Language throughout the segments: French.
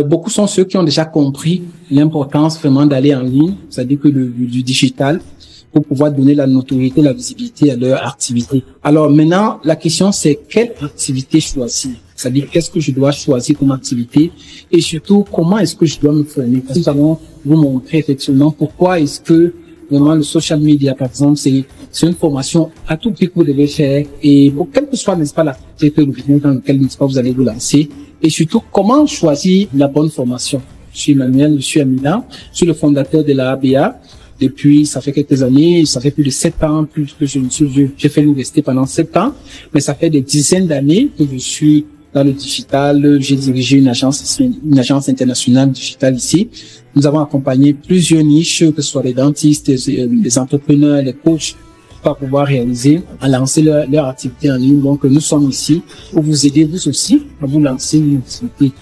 Beaucoup sont ceux qui ont déjà compris l'importance vraiment d'aller en ligne, c'est-à-dire que du digital, pour pouvoir donner la notoriété, la visibilité à leur activité. Alors maintenant, la question c'est quelle activité choisir? C'est-à-dire qu'est-ce que je dois choisir comme activité et surtout comment est-ce que je dois me former? Parce que nous allons vous montrer effectivement pourquoi est-ce que vraiment le social media par exemple c'est une formation à tout prix que vous devez faire et pour quelle que soit n'est-ce pas l'activité que le business dans lequel n'est-ce pas vous allez vous lancer et surtout comment choisir la bonne formation. Je suis Emmanuel, je suis à Milan, je suis le fondateur de la ABA. Depuis, ça fait quelques années, ça fait plus de 7 ans, plus que j'ai fait l'université pendant 7 ans, mais ça fait des dizaines d'années que je suis dans le digital. J'ai dirigé une agence internationale digitale ici. Nous avons accompagné plusieurs niches, que ce soit les dentistes, les entrepreneurs, les coachs, pour pouvoir réaliser, à lancer leur activité en ligne. Donc, nous sommes ici pour vous aider, vous aussi, à vous lancer une activité,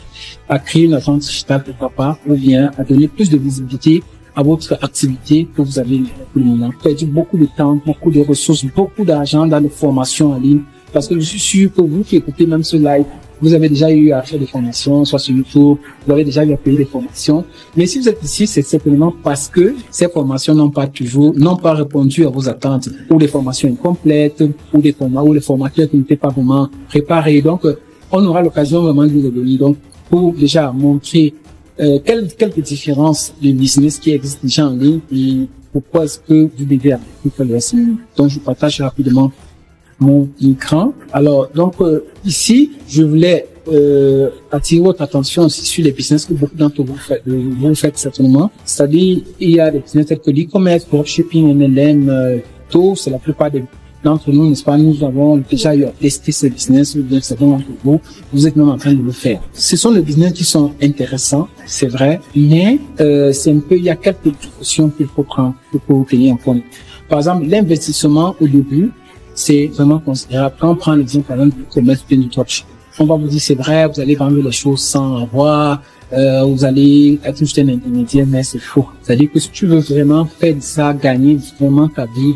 à créer une agence digitale, pourquoi pas, ou bien à donner plus de visibilité à votre activité que vous avez pour le moment. Perdu beaucoup de temps, beaucoup de ressources, beaucoup d'argent dans les formations en ligne. Parce que je suis sûr que vous qui écoutez même ce live, vous avez déjà eu à faire des formations, soit sur YouTube, vous avez déjà eu à payer des formations. Mais si vous êtes ici, c'est simplement parce que ces formations n'ont pas répondu à vos attentes, ou des formations incomplètes, ou les formateurs qui n'étaient pas vraiment préparés. Donc, on aura l'occasion vraiment de vous revenir. Donc, pour déjà montrer quelques différences de business qui existent déjà en ligne et pourquoi est-ce que vous devez appliquer le SMI. Donc, je partage rapidement mon écran. Alors, donc, ici, je voulais attirer votre attention aussi sur les business que beaucoup d'entre vous faites certainement. C'est-à-dire, il y a des business tels que l'e-commerce, dropshipping, MLM, tout, c'est la plupart d'entre nous, n'est-ce pas, nous avons déjà eu à tester ce business, ou bien certains d'entre vous, vous êtes même en train de le faire. Ce sont les business qui sont intéressants, c'est vrai, mais c'est un peu, il y a quelques précautions qu'il faut prendre, qu'il faut tenir en compte. Par exemple, l'investissement au début, c'est vraiment considérable. Quand on prend l'exemple, par exemple, du commerce du dropshipping, on va vous dire, c'est vrai, vous allez vendre les choses sans avoir, vous allez être juste un intermédiaire, mais c'est faux. C'est-à-dire que si tu veux vraiment faire ça, gagner vraiment ta vie,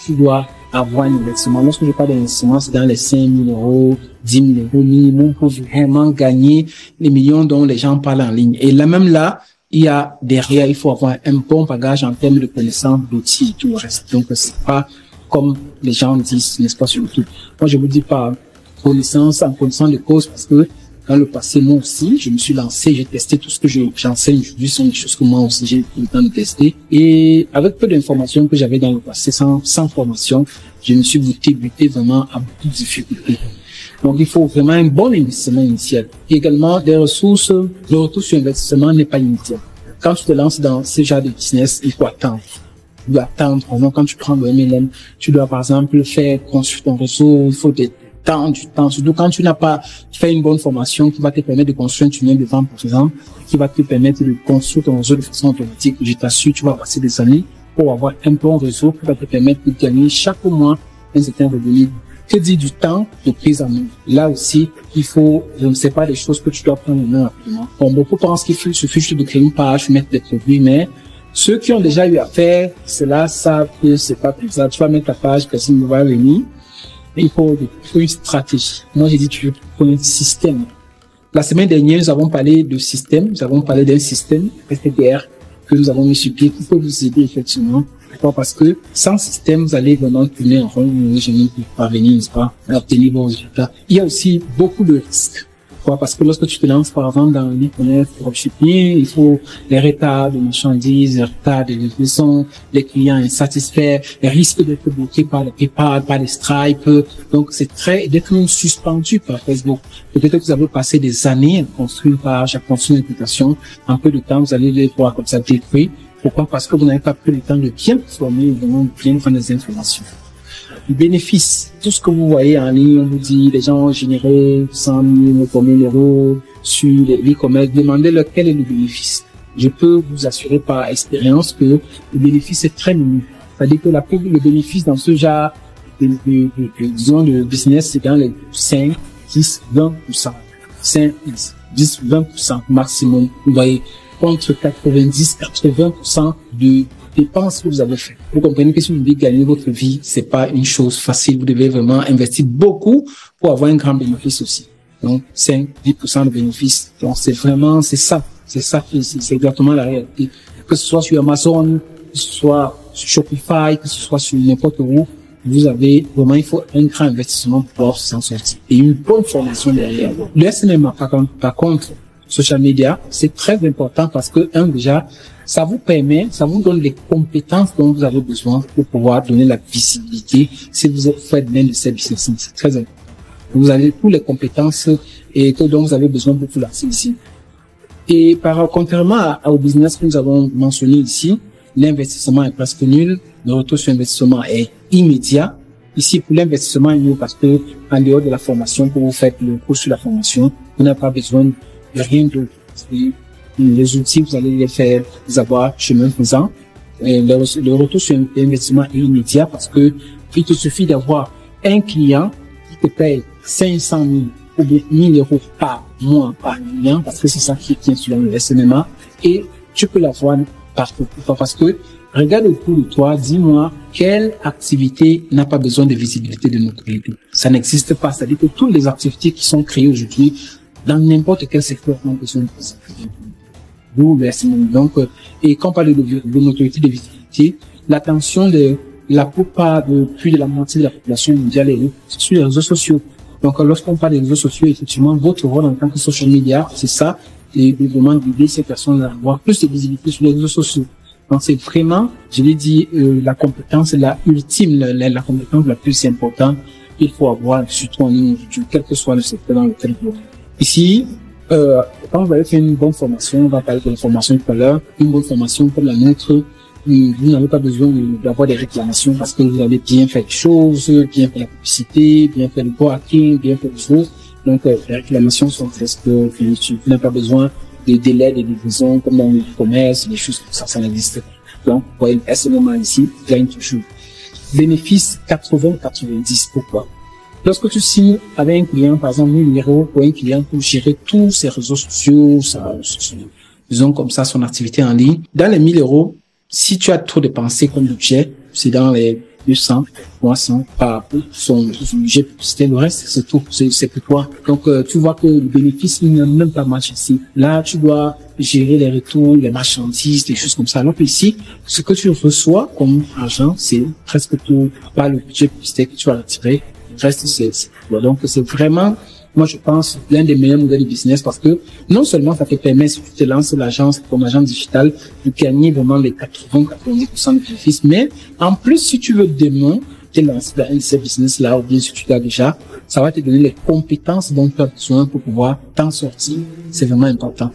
tu dois avoir un investissement. Lorsque je parle d'investissement, c'est dans les 5 000 euros, 10 000 euros minimum pour vraiment gagner les millions dont les gens parlent en ligne. Et là, même là, il y a derrière, il faut avoir un bon bagage en termes de connaissances, d'outils et tout le reste. Donc, c'est pas comme les gens disent, n'est-ce pas, sur YouTube. Moi, je vous dis pas en connaissant de cause parce que dans le passé, moi aussi, je me suis lancé, j'ai testé tout ce que j'enseigne aujourd'hui, sont des choses que moi aussi j'ai eu le temps de tester. Et avec peu d'informations que j'avais dans le passé, sans formation, je me suis buté vraiment à beaucoup de difficultés. Donc, il faut vraiment un bon investissement initial. Et également, des ressources, le retour sur investissement n'est pas immédiat. Quand tu te lances dans ce genre de business, il faut attendre. Tu dois attendre. Par exemple, quand tu prends le MLM, tu dois, par exemple, faire construire ton réseau, il faut du temps. Surtout quand tu n'as pas fait une bonne formation qui va te permettre de construire un tunnel de vente, par exemple, qui va te permettre de construire ton réseau de façon automatique. Je t'assure, tu vas passer des années pour avoir un bon réseau qui va te permettre de gagner chaque mois un certain revenu. Que dit du temps de prise en main? Là aussi, il faut, je ne sais pas, des choses que tu dois prendre en main rapidement. Bon, beaucoup pensent qu'il suffit juste de créer une page, mettre des produits, mais ceux qui ont déjà eu à faire cela savent que c'est pas comme ça. Tu vas mettre ta page, personne ne va venir. Il faut une stratégie. Moi, j'ai dit, tu veux un système. La semaine dernière, nous avons parlé de système. Nous avons parlé d'un système STDR que nous avons mis sur pied qui peut vous aider effectivement. Parce que sans système, vous allez vraiment tourner en rond, vous n'allez jamais parvenir, n'est-ce pas, à obtenir vos résultats. Il y a aussi beaucoup de risques. Parce que lorsque tu te lances, par exemple, dans l'e-commerce, dropshipping, il faut les retards de marchandises, les retards de livraison, les clients insatisfaits, les risques d'être bloqués par les PayPal, par les Stripe. Donc, c'est d'être même suspendu par Facebook. Peut-être que vous avez passé des années à construire une page, à construire une application. En peu de temps, vous allez les voir comme ça détruire. Pourquoi? Parce que vous n'avez pas pris le temps de bien former, de bien prendre des informations. Le bénéfice, tout ce que vous voyez en ligne, on vous dit, les gens ont généré 100 000, 1 000 euros sur l'e-commerce, demandez-leur quel est le bénéfice. Je peux vous assurer par expérience que le bénéfice est très minime. C'est-à-dire que le bénéfice dans ce genre de business, c'est dans les 5, 10, 20%. 5, 10, 20% maximum. Vous voyez, contre 90-80% de dépenses que vous avez fait. Vous comprenez que si vous voulez gagner votre vie, c'est pas une chose facile. Vous devez vraiment investir beaucoup pour avoir un grand bénéfice aussi. Donc, 5-10% de bénéfices. Donc, c'est ça. C'est exactement la réalité. Que ce soit sur Amazon, que ce soit sur Shopify, que ce soit sur n'importe où, vous avez vraiment, il faut un grand investissement pour pouvoir s'en sortir. Et une bonne formation derrière. Le SNMA, par contre, social media, c'est très important parce que, déjà, ça vous donne les compétences dont vous avez besoin pour pouvoir donner la visibilité si vous faites bien de ces business. C'est très important. Vous avez toutes les compétences et dont vous avez besoin pour vous lancer ici. Et contrairement au business que nous avons mentionné ici, l'investissement est presque nul. Le retour sur investissement est immédiat. Ici, pour l'investissement, il est parce que, en dehors de la formation, quand vous faites le cours sur la formation, vous n'avez pas besoin de rien d'autre. Les outils, vous allez les faire, vous avoir chemin faisant. Et le retour sur investissement est immédiat parce que il te suffit d'avoir un client qui te paye 500 000 ou 1 000 € par mois, par client, parce que c'est ça qui tient sur le SNMA, et tu peux l'avoir partout. Parce que, regarde autour de toi, dis-moi, quelle activité n'a pas besoin de visibilité de notoriété? Ça n'existe pas. C'est-à-dire que toutes les activités qui sont créées aujourd'hui, dans n'importe quel secteur, ont besoin de visibilité. Donc, et quand on parle de notoriété, de visibilité, l'attention de la plupart plus de la moitié de la population mondiale est sur les réseaux sociaux. Donc, lorsqu'on parle des réseaux sociaux, effectivement, votre rôle en tant que social media, c'est ça, et vraiment d'aider ces personnes à avoir plus de visibilité sur les réseaux sociaux. Donc, c'est vraiment, je l'ai dit, la compétence la ultime, la compétence la plus importante qu'il faut avoir, surtout en ligne, quel que soit le secteur dans lequel vous êtes. Ici, quand vous avez fait une bonne formation, on va parler de la formation tout à l'heure, une bonne formation comme la nôtre, vous n'avez pas besoin d'avoir des réclamations parce que vous avez bien fait les choses, bien fait la publicité, bien fait le working, bien fait les choses. Donc, les réclamations sont presque finies. Vous n'avez pas besoin de délais de livraison comme dans le commerce, des choses comme ça, ça n'existe pas. Donc, vous voyez, à ce moment ici, gagne toujours. Bénéfice 80-90. Pourquoi? Lorsque tu signes avec un client, par exemple, 1 000 € pour un client pour gérer tous ses réseaux sociaux, disons comme ça, son activité en ligne, dans les 1 000 €, si tu as trop dépensé comme budget, c'est dans les 200, 300 par son budget publicitaire. Le reste, c'est tout. C'est pour toi. Donc, tu vois que le bénéfice, il n'a même pas marché ici. Là, tu dois gérer les retours, les marchandises, des choses comme ça. Alors que ici, ce que tu reçois comme argent, c'est presque tout, pas le budget publicitaire que tu vas retirer. Le reste, donc, c'est vraiment, moi, je pense, l'un des meilleurs modèles de business parce que non seulement ça te permet, si tu te lances l'agence comme agent digital, de gagner vraiment les 80-90% de bénéfices, mais en plus, si tu veux demain te lancer dans un de ces business-là, ou bien si tu l'as déjà, ça va te donner les compétences dont tu as besoin pour pouvoir t'en sortir. C'est vraiment important.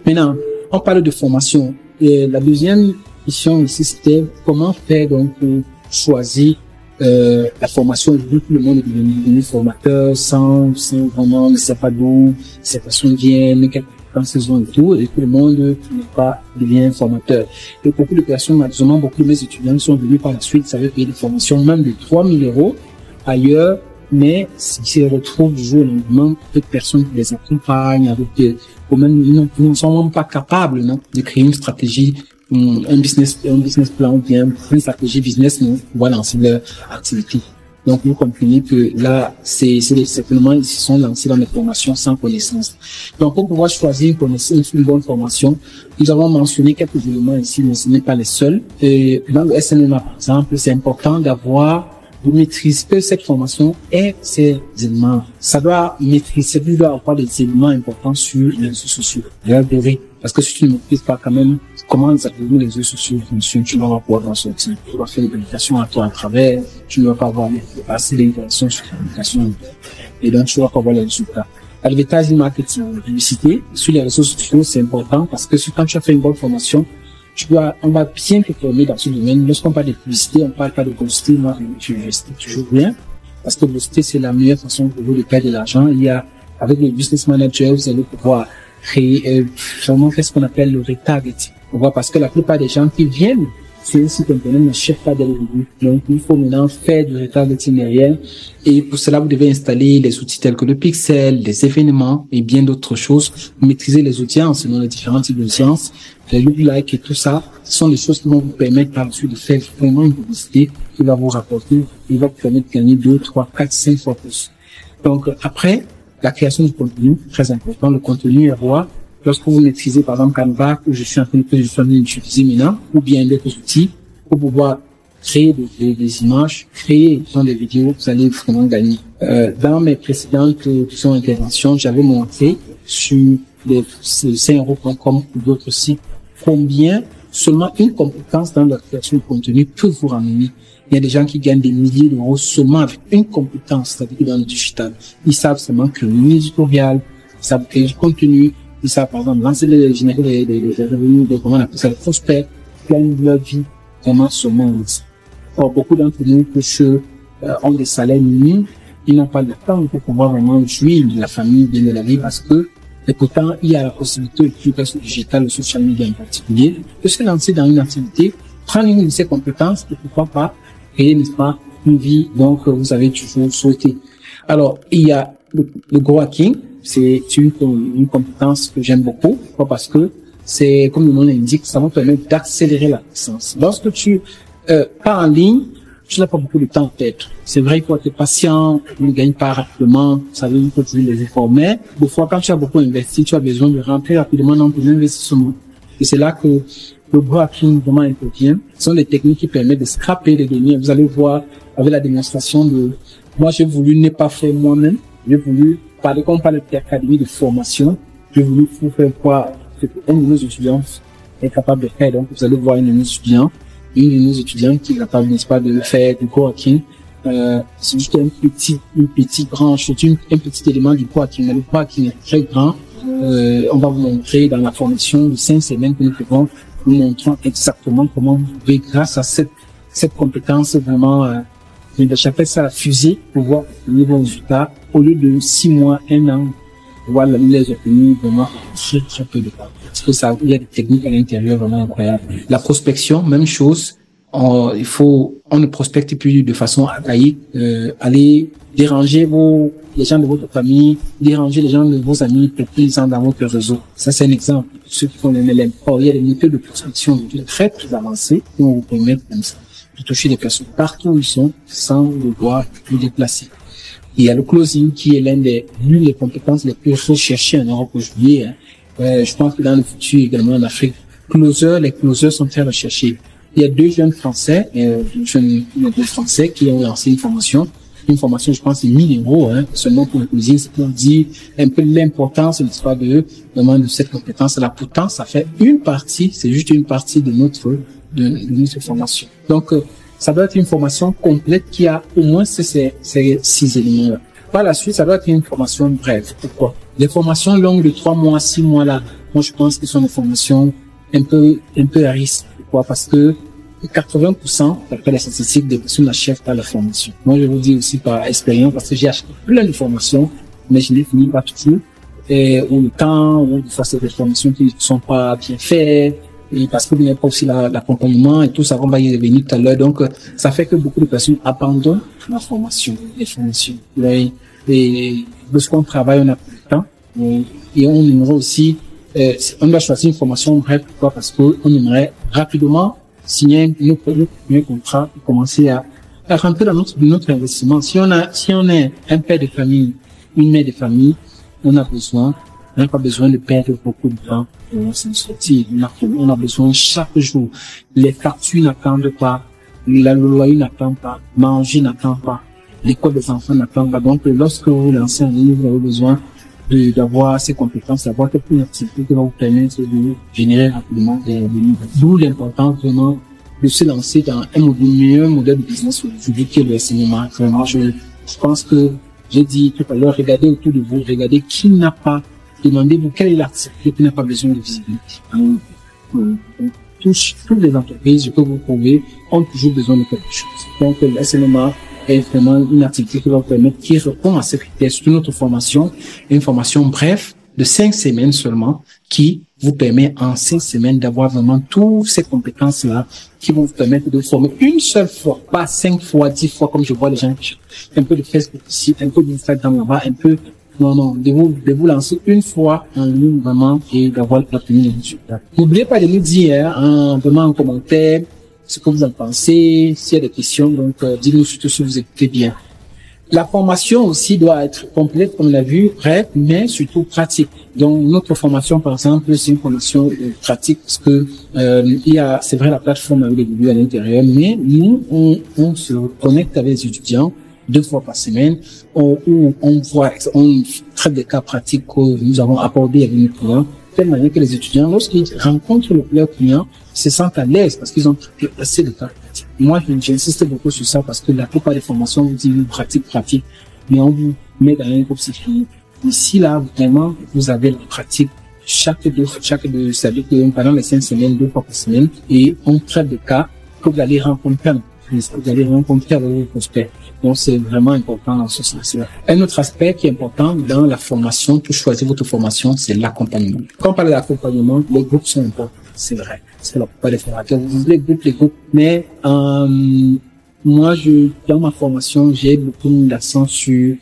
Maintenant, on parle de formation. Et la deuxième question ici, c'était comment faire donc pour choisir la formation. Tout le monde est devenu formateur sans vraiment ne sait pas d'où ces personnes viennent, quelles compétences ont et tout, et tout le monde n'est pas devient formateur. Et beaucoup de personnes, malheureusement, beaucoup de mes étudiants sont venus par la suite, ça veut payer des formations même de 3 000 € ailleurs, mais s'ils se retrouvent du jour au lendemain, peu de personnes qui les accompagnent, avec ou même ils ne sont même pas capables de créer une stratégie, un business plan ou bien une stratégie business pour pouvoir lancer leur activité. Donc, vous comprenez que là, c'est simplement, ils se sont lancés dans les formations sans connaissance. Donc, pour pouvoir choisir une bonne formation, nous avons mentionné quelques éléments ici, mais ce n'est pas les seuls. Et dans le SNMA, par exemple, c'est important de maîtriser cette formation et ces éléments. Ça doit avoir des éléments importants sur les réseaux sociaux. Parce que si tu ne maîtrises pas quand même comment les réseaux sociaux fonctionnent, tu ne vas pas pouvoir en sortir. Tu vas faire des publications à toi à travers, tu ne vas pas avoir assez d'interactions sur la publication. Et donc, tu vas pas avoir les résultats. Advertising marketing, la publicité sur les réseaux sociaux, c'est important parce que quand tu as fait une bonne formation, on va bien te former dans ce domaine. Lorsqu'on parle de publicité, on parle pas de booster. Moi, je investis toujours bien. Parce que booster, c'est la meilleure façon pour vous de perdre de l'argent. Avec le business manager, vous allez pouvoir créer, vraiment faire ce qu'on appelle le retargeting. Parce que la plupart des gens qui viennent sur un site internet ne cherchent pas dès le début. Donc, il faut maintenant faire du retargeting derrière. Et pour cela, vous devez installer les outils tels que le pixel, les événements et bien d'autres choses. Maîtriser les audiences selon les différents types d'audiences, les lookalike et tout ça. Ce sont des choses qui vont vous permettre par la suite de faire vraiment une publicité qui va vous rapporter, qui va vous permettre de gagner 2, 3, 4, 5 fois plus. Donc, après, La création du contenu, très important. Le contenu est roi. Lorsque vous maîtrisez, par exemple, Canva, que je suis en train d'utiliser maintenant, ou bien d'autres outils, pour pouvoir créer des images, créer des vidéos, vous allez vraiment gagner. Dans mes précédentes interventions, j'avais montré sur les saint-euro.com ou d'autres sites combien seulement une compétence dans la création de contenu peut vous ramener. Il y a des gens qui gagnent des milliers d'euros seulement avec une compétence, c'est-à-dire dans le digital. Ils savent seulement créer un éditorial, ils savent créer du contenu, ils savent par exemple lancer générer des revenus, comment on appelle ça, des prospects, gagner leur vie, vraiment seulement ça. Or, beaucoup d'entre nous ont des salaires minimes, ils n'ont pas le temps pour pouvoir vraiment jouir de la famille, bien de la vie, parce que et pourtant, il y a la possibilité, le plus digital, le social media en particulier, de se lancer dans une activité, prendre une de ses compétences et pourquoi pas créer, n'est-ce pas, une vie, donc, vous avez toujours souhaité. Alors, il y a le growhacking, c'est une compétence que j'aime beaucoup, pourquoi? Parce que c'est, comme le nom l'indique, ça va permettre d'accélérer la croissance. Lorsque tu pars en ligne, tu n'as pas beaucoup de temps à perdre. C'est vrai, il faut être patient, tu ne gagnes pas rapidement, ça veut dire que tu veux les efforts. Mais, des fois, quand tu as beaucoup investi, tu as besoin de rentrer rapidement dans tes investissements. Et c'est là que le growhacking vraiment intervient. Ce sont des techniques qui permettent de scraper les données. Vous allez voir avec la démonstration de, moi, j'ai voulu ne pas faire moi-même. J'ai voulu parler, comme on parle d'académie de formation. J'ai voulu faire quoi, ce qu'un de nos étudiants est capable de faire. Donc, vous allez voir une de nos étudiants qui est capable, n'est-ce pas, de faire du growhacking. C'est juste une petite branche, un petit élément du growhacking. Le growhacking est très grand. On va vous montrer dans la formation de 5 semaines que nous faisons, nous montrons exactement comment vous pouvez, grâce à cette compétence vraiment, j'appelle ça la fusée, pour voir les bons résultats, au lieu de 6 mois, 1 an, voir les obtenir vraiment très peu de temps. Parce que ça, il y a des techniques à l'intérieur vraiment incroyables. La prospection, même chose. On ne prospecte plus de façon archaïque, aller déranger les gens de votre famille, déranger les gens de vos amis, peut-être dans votre réseau. Ça, c'est un exemple. Ceux qui font le MLM. Or, il y a des méthodes de prospection très, très avancées qui vont vous permettre comme ça de toucher des personnes partout où ils sont sans devoir vous déplacer. Il y a le closing qui est l'une des compétences les plus recherchées en Europe aujourd'hui. Je pense que dans le futur également en Afrique, les closers sont très recherchés. Il y a 2 jeunes Français, qui ont lancé une formation, je pense, c'est 1 000 €, seulement pour le closing. C'est pour dire un peu l'importance, n'est-ce de cette compétence-là. Pourtant, ça fait c'est juste une partie de notre formation. Donc, ça doit être une formation complète qui a au moins ces 6 éléments-là. Par la suite, ça doit être une formation brève. Pourquoi? Les formations longues de 3 mois, 6 mois là, moi, je pense que ce sont des formations un peu à risque. Pourquoi? Parce que 80%, d'après les statistiques, des personnes n'achètent pas la formation. Moi, je vous dis aussi par expérience, parce que j'ai acheté plein de formations, mais je n'ai fini pas toujours. Ou le temps, ou des fois, c'est des formations qui ne sont pas bien faites, et parce qu'il n'y a pas aussi l'accompagnement et tout ça, on va y revenir tout à l'heure. Donc, ça fait que beaucoup de personnes abandonnent la formation, les formations. Et lorsqu'on travaille, on a plus de temps, et on aimerait aussi, on doit choisir une formation brève. Pourquoi? Parce qu'on aimerait rapidement signer un contrat et commencer à rentrer dans notre investissement. Si on est un père de famille, une mère de famille, on n'a pas besoin de perdre beaucoup de temps pour s'en sortir. On a besoin chaque jour. Les factures n'attendent pas, le loyer n'attend pas, manger n'attend pas, l'école des enfants n'attend pas. Donc, lorsque vous lancez en ligne, vous avez besoin d'avoir ces compétences, d'avoir une activité qui va vous permettre de générer rapidement des livres. D'où l'importance vraiment de se lancer dans un meilleur modèle de business aujourd'hui qui est le enseignement. Vraiment, je pense que j'ai dit tout à l'heure, regardez autour de vous, regardez qui n'a pas, demandez-vous quelle est l'activité qui n'a pas besoin de visibilité. Toutes les entreprises que vous trouvez ont toujours besoin de quelque chose. Donc, l'enseignement est vraiment une activité qui va vous permettre, qui répond à ces critères. C'est notre formation, une formation brève de 5 semaines seulement, qui vous permet en 5 semaines d'avoir vraiment toutes ces compétences-là qui vont vous permettre de vous former une seule fois, pas 5 fois, 10 fois, comme je vois les gens qui un peu de Facebook ici, un peu d'Instagram là-bas, un peu, de vous lancer une fois en ligne vraiment et d'avoir obtenu les résultats. N'oubliez pas de nous dire, vraiment en commentaire, ce que vous en pensez, s'il y a des questions, donc dites-nous surtout si vous écoutez bien. La formation aussi doit être complète, comme on l'a vu, bref, mais surtout pratique. Donc, notre formation, par exemple, c'est une formation pratique parce que c'est vrai, la plateforme a eu des débuts à l'intérieur, mais nous, on se connecte avec les étudiants 2 fois par semaine, où on traite des cas pratiques que nous avons abordés avec nos clients, de telle manière que les étudiants, lorsqu'ils rencontrent leurs clients, se sentent à l'aise parce qu'ils ont assez de cas pratiques. Moi, j'insiste beaucoup sur ça parce que la plupart des formations vous disent pratique, mais on vous met dans un groupe sécurisé. Ici, là, vraiment, vous avez la pratique chaque deux, c'est-à-dire que pendant les 5 semaines, 2 fois par semaine, et on traite de cas que vous allez rencontrer avec vos prospects. Donc, c'est vraiment important dans ce sens-là. Un autre aspect qui est important dans la formation, pour choisir votre formation, c'est l'accompagnement. Quand on parle d'accompagnement, les groupes sont importants. C'est vrai. C'est la plupart des formateurs. Vous voulez les groupes. Mais, moi, dans ma formation, j'ai beaucoup mis l'accent sur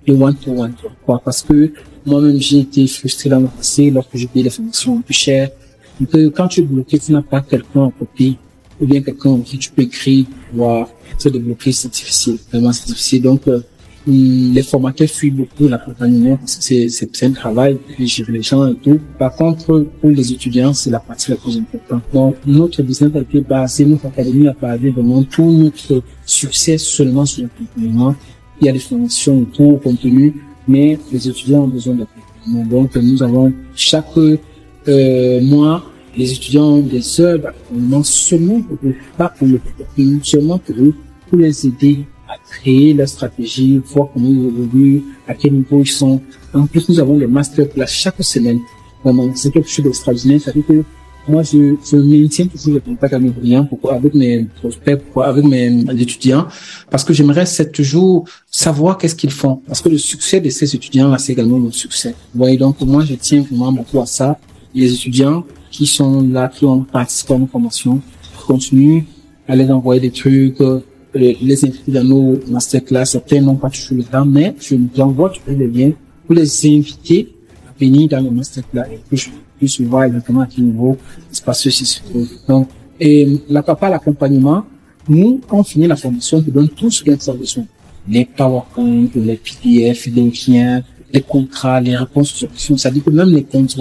le one-to-one. Pourquoi? Parce que moi-même, j'ai été frustré dans le passé lorsque j'ai payé les formations plus chères. Donc, quand tu es bloqué, tu n'as pas quelqu'un à côté, ou bien quelqu'un en qui tu peux écrire, voir, se débloquer, c'est difficile. Vraiment, c'est difficile. Donc, les formateurs fuient beaucoup l'accompagnement parce que c'est un travail, puis gérer les gens et tout. Par contre, pour les étudiants, c'est la partie la plus importante. Donc, notre business a été basé, notre académie a basé vraiment tout notre succès seulement sur l'accompagnement. Il y a des formations autour, au contenu, mais les étudiants ont besoin d'accompagnement. Donc, nous avons chaque mois, les étudiants ont des heures d'accompagnement seulement pour eux, pas pour le contenu, seulement pour eux, pour les aider à créer leur stratégie, voir comment ils évoluent, à quel niveau ils sont. En plus, nous avons des masterclass chaque semaine. Vraiment, c'est quelque chose d'extraordinaire. Ça veut dire que moi, je maintiens toujours le contact avec mes clients, avec mes prospects, avec mes étudiants, parce que j'aimerais toujours savoir qu'est-ce qu'ils font. Parce que le succès de ces étudiants-là, c'est également mon succès. Vous voyez, donc moi, je tiens vraiment beaucoup à ça. Les étudiants qui sont là, qui ont participé à nos formations, continuent à les envoyer des trucs, les inviter dans nos masterclass. Certains n'ont pas toujours le temps, mais je vous envoie tous les liens pour les inviter à venir dans le masterclass et que je puisse voir exactement à quel niveau il se passe ceci. Donc, la part l'accompagnement, nous, quand on finit la formation, on te donne tout ce qu'il y a besoin. Les PowerPoint, les PDF, les liens, les contrats, les réponses aux questions. Ça dit que même les comptes,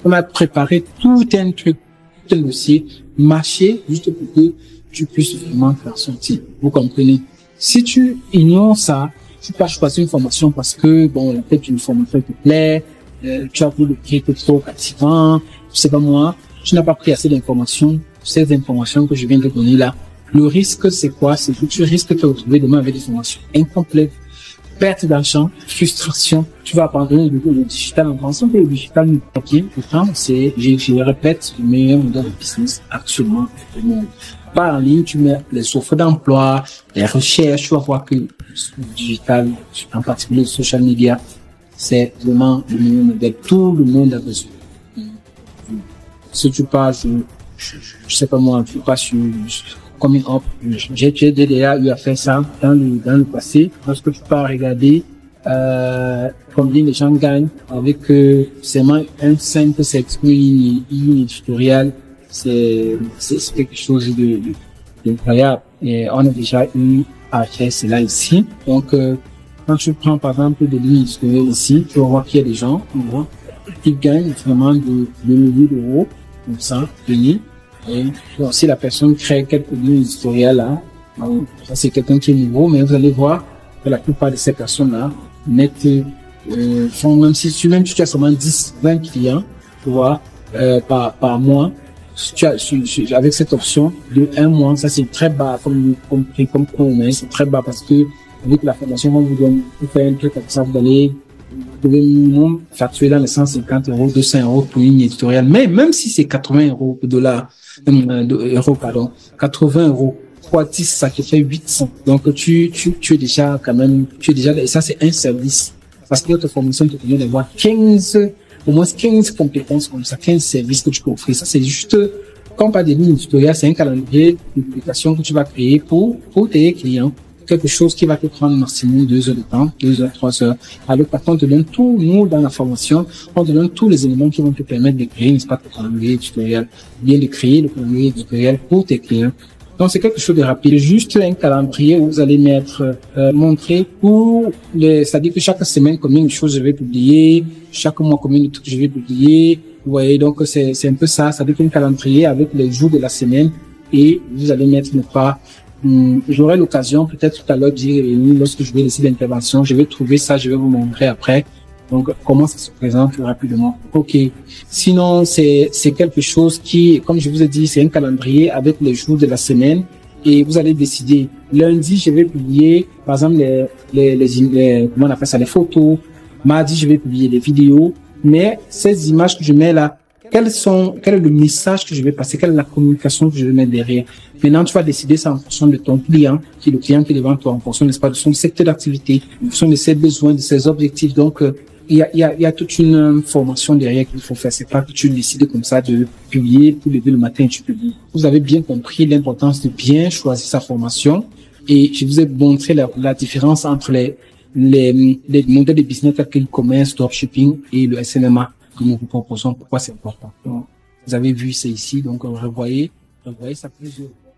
on a préparé tout un truc, tout un dossier, marché, juste pour que tu puisses vraiment faire sortir. Vous comprenez? Si tu ignores ça, tu peux choisir une formation parce que, bon, la tête d'une formation te plaît, tu as voulu le prix que trop activant, je sais pas moi, tu n'as pas pris assez d'informations, ces informations que je viens de donner là. Le risque, c'est quoi? C'est que tu risques de te retrouver demain avec des formations incomplètes, perte d'argent, frustration, tu vas abandonner le digital en pensant que le digital n'est pas bien. Pourtant, je le répète, le meilleur modèle de business actuellement au monde. Pas en ligne, tu mets les offres d'emploi, les recherches, tu vas voir que le digital, en particulier le social media, c'est vraiment le meilleur modèle. Tout le monde a besoin. Si tu parles, je sais pas moi, tu passes sur combien hop, j'ai déjà eu à faire ça dans le passé. Lorsque tu pars regarder combien les gens gagnent avec seulement un simple une éditorial, c'est quelque chose d'incroyable. Et on a déjà eu à faire cela ici. Donc quand tu prends par exemple des lignes éditoriales ici, tu vas voir qu'il y a des gens qui gagnent vraiment de milliers d'euros comme ça, de lignes. Et si la personne crée quelques lignes éditoriales là, ça c'est quelqu'un qui est nouveau, mais vous allez voir que la plupart de ces personnes-là font, même si tu as seulement 10, 20 clients, tu vois, par mois, avec cette option de 1 mois, ça c'est très bas comme c'est très bas parce que avec la formation, on vous donne, vous faites un truc comme ça, vous devez minimum facturer dans les 150 €, 200 € pour une éditoriale. Mais même si c'est 80 € euros, 80 € fois 10, ça te fait 800. Donc tu es déjà quand même, et ça c'est un service. Parce que notre formation te permet d'avoir au moins 15 compétences comme ça, 15 services que tu peux offrir. Ça c'est juste, quand pas des lignes éditoriales, c'est un calendrier de publication que tu vas créer pour tes clients. Quelque chose qui va te prendre maximum 2 heures de temps, 2 heures, 3 heures. Alors, par contre, on te donne tout, nous, dans la formation, on te donne tous les éléments qui vont te permettre de créer, n'est-ce pas, ton calendrier éditorial, bien de créer le calendrier éditorial pour tes clients. Donc, c'est quelque chose de rapide. Juste un calendrier où vous allez montrer pour c'est-à-dire que chaque semaine, combien de choses je vais publier, chaque mois, combien de trucs je vais publier. Vous voyez, donc, c'est un peu ça. C'est-à-dire qu'un calendrier avec les jours de la semaine et vous allez mettre ne pas. J'aurai l'occasion, peut-être tout à l'heure, lorsque je vais laisser l'intervention, je vais trouver ça, je vais vous montrer après. Donc, comment ça se présente plus rapidement. OK. Sinon, c'est quelque chose qui, comme je vous ai dit, c'est un calendrier avec les jours de la semaine et vous allez décider. Lundi, je vais publier, par exemple, comment on appelle ça, les photos. Mardi, je vais publier les vidéos. Mais ces images que je mets là, quel est le message que je vais passer? Quelle est la communication que je vais mettre derrière? Maintenant, tu vas décider ça en fonction de ton client, qui est le client qui est devant toi, en fonction, n'est-ce pas, de son secteur d'activité, en fonction de ses besoins, de ses objectifs. Donc, il y a toute une formation derrière qu'il faut faire. C'est pas que tu décides comme ça de publier tous les deux le matin et tu publies. Vous avez bien compris l'importance de bien choisir sa formation et je vous ai montré la différence entre les modèles de business tels que le commerce, dropshipping et le SNMA que nous vous proposons. Pourquoi c'est important. Donc, vous avez vu ça ici, donc revoyez ça plusieurs fois.